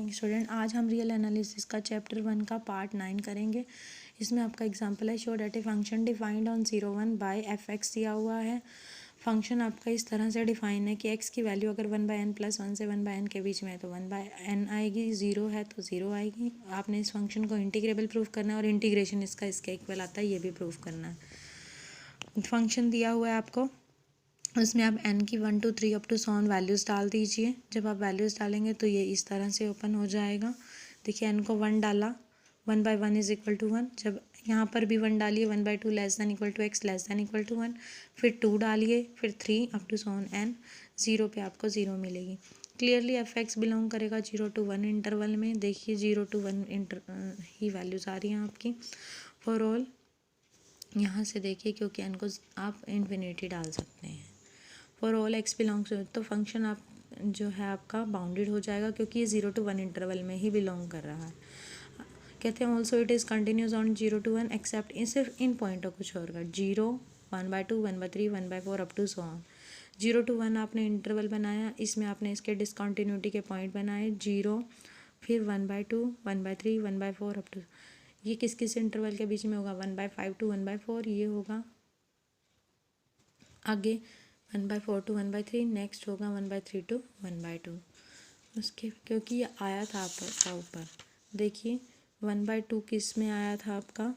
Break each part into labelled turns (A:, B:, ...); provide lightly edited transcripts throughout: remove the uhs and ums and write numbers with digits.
A: Morning student. आज हम real analysis का चैप्टर 1 का पार्ट 9 करेंगे। इसमें आपका एग्जांपल है, show that a function defined on 0 1 by f x दिया हुआ है। फंक्शन आपका इस तरह से डिफाइन है कि एक्स की वैल्यू अगर 1/n+1 से 1/n के बीच में है तो 1/n आएगी, 0 है तो 0 आएगी। आपने इस फंक्शन को इंटीग्रेबल प्रूफ करना है और इंटीग्रेशन इसका इसके इक्वल आता है, ये भी प्रूफ करना है। फंक्शन दिया हुआ है आपको, उसमें आप n की 1 2 3 अप टू सॉन वैल्यूज़ डाल दीजिए। जब आप वैल्यूज़ डालेंगे तो ये इस तरह से ओपन हो जाएगा। देखिए n को 1 डाला, 1/1 इज इक्वल टू 1। जब यहाँ पर भी 1 डालिए, 1/2 less than equal to x less than equal to 1। फिर 2 डालिए, फिर 3 अप टू सॉन n, 0 पे आपको 0 मिलेगी। क्लियरली एफ एक्स बिलोंग करेगा 0 to 1 इंटरवल में। देखिए 0 to 1 ही वैल्यूज़ आ रही हैं आपकी फॉर ऑल। यहाँ से देखिए, क्योंकि n को आप इन्फिनिटी डाल सकते हैं। फॉर ऑल एक्स बिलोंग्स, तो फंक्शन आप जो है आपका बाउंडेड हो जाएगा, क्योंकि ये 0 to 1 इंटरवल में ही बिलोंग कर रहा है। कहते हैं also it is continuous on 0 to 1 except सिर्फ इन पॉइंटों को छोड़कर 0 1/2 1/3 1/4 up to so on. 0 to 1 आपने इंटरवल बनाया, इसमें आपने इसके डिसकंटिन्यूटी के पॉइंट बनाए 0, फिर 1/2 1/3 1/4 अप टू। ये किस किस इंटरवल के बीच में होगा? 1/5 to 1/4 ये होगा। आगे 1/4 to 1/3, नेक्स्ट होगा 1/3 to 1/2। उसके क्योंकि ये आया था आपका ऊपर, देखिए 1/2 किस में आया था आपका?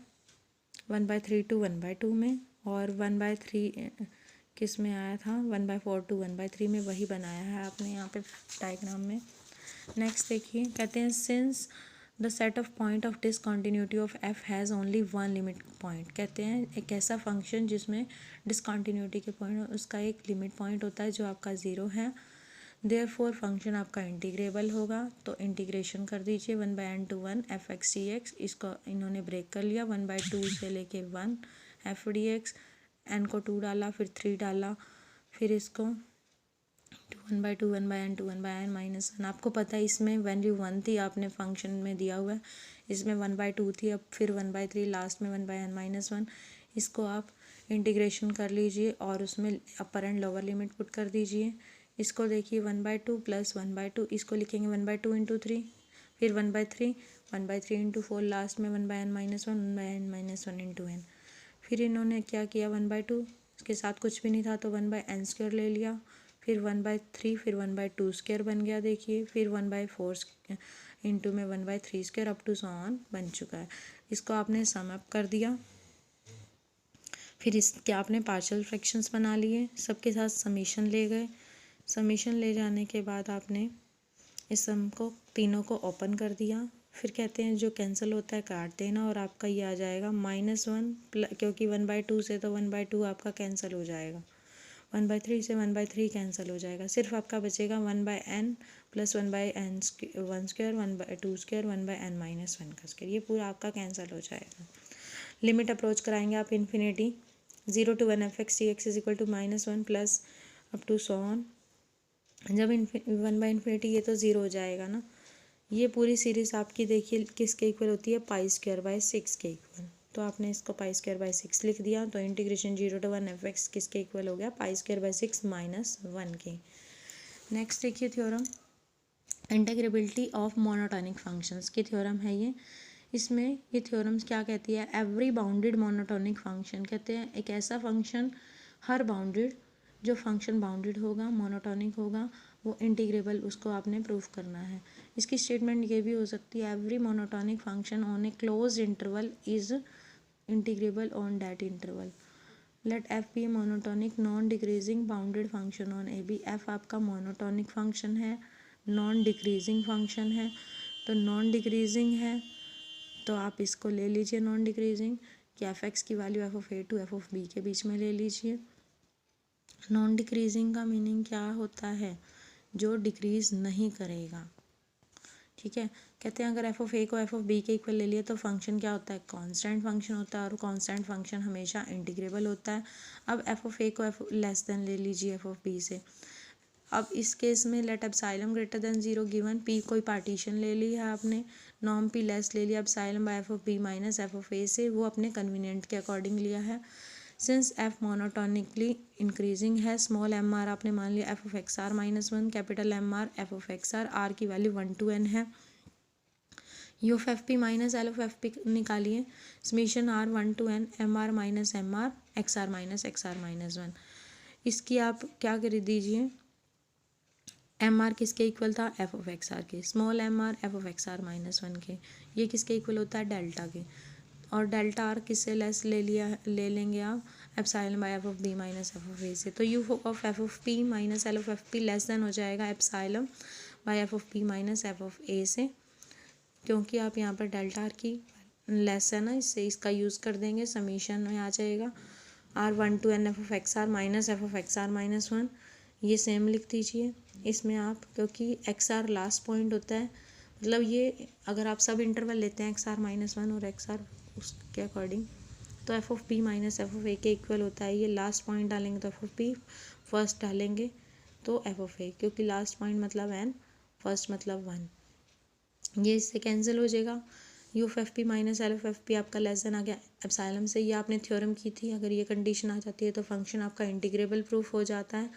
A: 1/3 to 1/2 में, और 1/3 किस में आया था? 1/4 to 1/3 में। वही बनाया है आपने यहाँ पे डायग्राम में। नेक्स्ट देखिए, कहते हैं since the set of point of discontinuity of F has only one limit point. कहते हैं एक ऐसा फंक्शन जिसमें डिसकंटिन्यूटी के पॉइंट, उसका एक लिमिट पॉइंट होता है जो आपका 0 है। देयरफॉर फंक्शन आपका इंटीग्रेबल होगा। तो इंटीग्रेशन कर दीजिए 1/n to 1 f x d x. इसको इन्होंने ब्रेक कर लिया, 1/2 से लेके 1 एफ डी एक्स। एन को 2 डाला, फिर 3 डाला, फिर इसको 1/2 1/n to 1/n माइनस 1। आपको पता है इसमें वैल्यू 1 थी, आपने फंक्शन में दिया हुआ है। इसमें 1/2 थी, अब फिर 1/3, लास्ट में 1/n माइनस 1। इसको आप इंटीग्रेशन कर लीजिए और उसमें अपर एंड लोअर लिमिट पुट कर दीजिए। इसको देखिए 1/2 प्लस 1/2, इसको लिखेंगे 1/2 इंटू 3, फिर 1/3 1/3 इंटू 4, लास्ट में 1/n minus 1 1/n minus 1 into n। फिर इन्होंने क्या किया, 1/2 इसके साथ कुछ भी नहीं था तो 1/n² ले लिया, फिर 1/3, फिर 1/2² बन गया। देखिए फिर 1/4 इंटू में 1/3² अप टू सो ऑन बन चुका है। इसको आपने सम अप कर दिया, फिर इसके आपने पार्शियल फ्रैक्शंस बना लिए, सबके साथ समीशन ले गए। समीशन ले जाने के बाद आपने इस सम को तीनों को ओपन कर दिया। फिर कहते हैं जो कैंसिल होता है काट देना, और आपका ये आ जाएगा -1, क्योंकि 1/2 से तो 1/2 आपका कैंसिल हो जाएगा, 1/3 से 1/3 कैंसिल हो जाएगा। सिर्फ आपका बचेगा 1/n plus 1/n 1² 1/2² 1/n minus 1 का स्क्वायर। ये पूरा आपका कैंसिल हो जाएगा। लिमिट अप्रोच कराएंगे आप infinity, 0 to 1 f x d x is equal to -1 plus up to so on. जब 1/∞ ये तो 0 हो जाएगा ना। ये पूरी सीरीज आपकी देखिए किसके इक्वल होती है? π²/6 के इक्वल। तो आपने इसको π²/6 लिख दिया, तो इंटीग्रेशन 0 to 1 एफ एक्स किसके इक्वल हो गया? π²/6 -1 के। नेक्स्ट देखिए theorem, integrability of monotonic functions की थ्योरम है ये। इसमें ये थ्योरम्स क्या कहती है? एवरी बाउंडेड मोनोटॉनिक फंक्शन, कहते हैं एक ऐसा फंक्शन, हर बाउंडेड जो फंक्शन बाउंडेड होगा, मोनोटॉनिक होगा, वो इंटीग्रेबल, उसको आपने प्रूफ करना है। इसकी स्टेटमेंट ये भी हो सकती है, every monotonic function on a close interval is integrable on that interval. Let f be a monotonic non decreasing bounded function on A b. F आपका मोनोटॉनिक फंक्शन है, नॉन डिक्रीजिंग फंक्शन है। तो non decreasing है तो आप इसको ले लीजिए नॉन डिक्रीजिंग, कि एफ एक्स की value f of a to F of b के बीच में ले लीजिए। नॉन डिक्रीजिंग का मीनिंग क्या होता है? जो डिक्रीज नहीं करेगा, ठीक है। कहते हैं अगर एफ ऑफ ए को एफ ऑफ बी के इक्वल ले लिए तो फंक्शन क्या होता है? कांस्टेंट फंक्शन होता है, और कांस्टेंट फंक्शन हमेशा इंटीग्रेबल होता है। अब एफ ऑफ ए को एफ लेस देन ले लीजिए एफ ऑफ बी से। अब इस केस में let epsilon greater than 0 given P कोई पार्टीशन ले ली है आपने, नॉर्म पी लेस ले लिया epsilon by F of B minus F of A से, वो अपने कन्वीनियंट के अकॉर्डिंग लिया है। सिंस एफ मोनोटॉनिकली इंक्रीजिंग है, स्मॉल एम आर आपने मान लिया F of x R -1, capital M R F of x R, R की वैल्यू 1 to n है। You of F P minus L of F P निकालिए, summation R 1 to n M R minus X are minus 1। इसकी आप क्या कर दीजिए, M R किसके equal था, एफ ऑफ एक्स आर के, small M R F of x are minus 1 के, ये किसके इक्वल होता है, डेल्टा के। और डेल्टा आर किससे लेस ले लेंगे आप, epsilon by F of B minus F of A से। तो U of F of P minus L of F P less than हो जाएगा epsilon by F of P minus F of A से, क्योंकि आप यहाँ पर डेल्टा आर की लेस है ना, इससे इसका यूज़ कर देंगे, समीशन में आ जाएगा r 1 to n f of x are minus F of x are minus 1। ये सेम लिख दीजिए इसमें आप, क्योंकि एक्स आर लास्ट पॉइंट होता है, मतलब ये अगर आप सब इंटरवल लेते हैं एक्स आर माइनस 1 और एक्स आर उसके अकॉर्डिंग, तो F of P minus F of A के इक्वल होता है। ये लास्ट पॉइंट डालेंगे तो एफ ऑफ पी, फर्स्ट डालेंगे तो एफ ऑफ ए, क्योंकि लास्ट पॉइंट मतलब एन, फर्स्ट मतलब 1। ये इससे कैंसिल हो जाएगा। You of F P minus L of F P आपका लेस देन आ गया एप्सिलॉन से। ये आपने थ्योरम की थी, अगर ये कंडीशन आ जाती है तो फंक्शन आपका इंटीग्रेबल प्रूफ हो जाता है।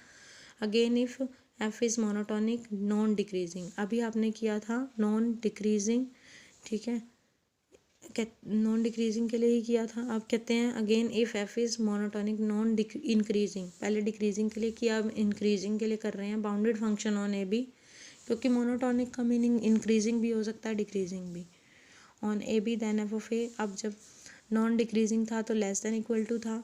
A: Again if F is monotonic non decreasing, अभी आपने किया था नॉन डिक्रीजिंग, ठीक है, नॉन डिक्रीजिंग के लिए ही किया था। आप कहते हैं again if F is monotonic non increasing, पहले डिक्रीजिंग के लिए किया, अब इंक्रीजिंग के लिए कर रहे हैं, bounded function on A B, क्योंकि मोनोटोनिक का मीनिंग इंक्रीजिंग भी हो सकता है डिक्रीजिंग भी, on A B then F of A. अब जब नॉन डिक्रीजिंग था तो लेस देन इक्वल टू था,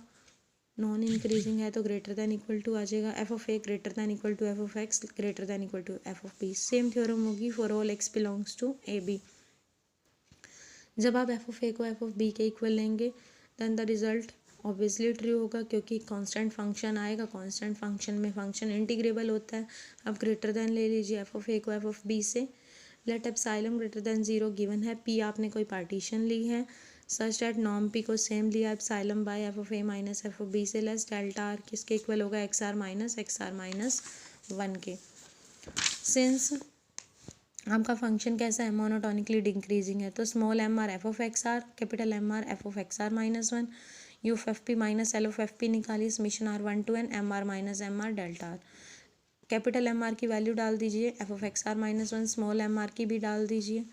A: नॉन इंक्रीजिंग है तो ग्रेटर देन इक्वल टू आ जाएगा, F of A greater than equal to F of X greater than equal to F of B. Same theorem होगी for all x belongs to a b. जब आप f of a को f of b के equal लेंगे then the result obviously true होगा, क्योंकि constant function आएगा, constant function में फंक्शन इंटीग्रेबल होता है। अब ग्रेटर देन ले लीजिए एफ ऑफ ए को एफ ऑफ बी से, let epsilon greater than 0 given है, पी आपने कोई पार्टीशन ली है सच डेट नॉर्म पी को सेम लिया, epsilon by F of a minus F of b से लेस डेल्टा आर किसके इक्वल होगा, एक्स आर माइनस 1 के। सिंस आपका फंक्शन कैसा है, मोनोटोनिकली डिक्रीजिंग है, तो small M R F of x R, capital M R F of x are minus 1, U of F P minus L of F P निकालिए, summation R 1 to n M R minus M R delta R. Capital M R की value डाल दीजिए, F of x are minus 1, small M R की भी डाल दीजिए,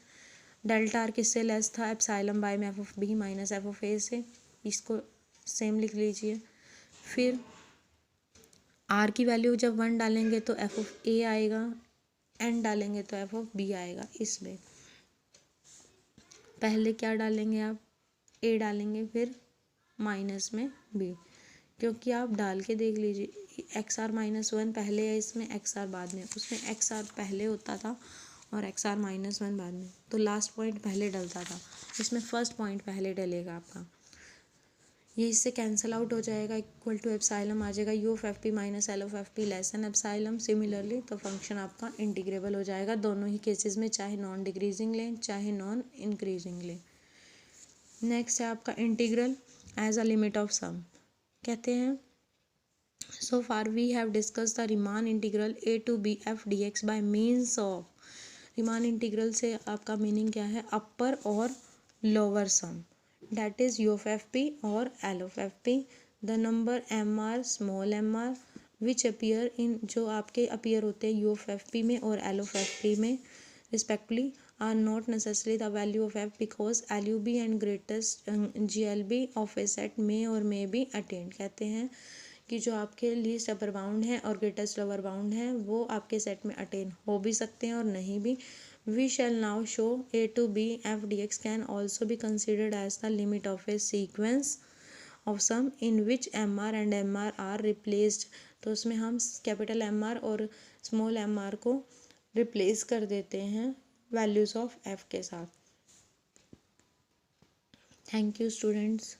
A: delta R किससे less था, एप्सिलॉन बाय में F of B minus F of A से, इसको सेम लिख लीजिए। फिर आर की वैल्यू जब 1 डालेंगे तो एफ ऑफ ए आएगा, एन डालेंगे तो एफ ऑफ बी आएगा। इसमें पहले क्या डालेंगे आप, ए डालेंगे, फिर माइनस में बी, क्योंकि आप डाल के देख लीजिए एक्स आर माइनस 1 पहले है इसमें, एक्स आर बाद में, उसमें एक्स आर पहले होता था और एक्स आर माइनस 1 बाद में, तो लास्ट पॉइंट पहले डलता था, इसमें फर्स्ट पॉइंट पहले डलेगा आपका, ये इससे कैंसिल आउट हो जाएगा, इक्वल टू एप्सिलॉन आ जाएगा, you of F P minus L of F P less then epsilon. Similarly तो फंक्शन आपका इंटीग्रेबल हो जाएगा दोनों ही केसेस में, चाहे नॉन डिक्रीजिंग लें चाहे नॉन इंक्रीजिंग लें। नेक्स्ट है आपका integral as a limit of sum. कहते हैं so far we have discuss the Riemann integral A to B F D X by means of, Riemann integral से आपका मीनिंग क्या है, अपर और lower sum, that is u of fp or l of fp, the number mr small mr which appear in, जो आपके appear होते हैं u of fp में और l of fp में respectively are not necessarily the value of f because lub and greatest glb of a set may or may be attained। कहते हैं कि जो आपके लीस्ट अपर बाउंड है और ग्रेटेस्ट लोअर बाउंड है वो आपके सेट में अटेन हो भी सकते हैं और नहीं भी। We shall now show a to b f dx can also be considered as the limit of a sequence of sum in which mr and mr are replaced। तो उसमें हम कैपिटल mr और स्मॉल mr को replace कर देते हैं values of f के साथ। Thank you students.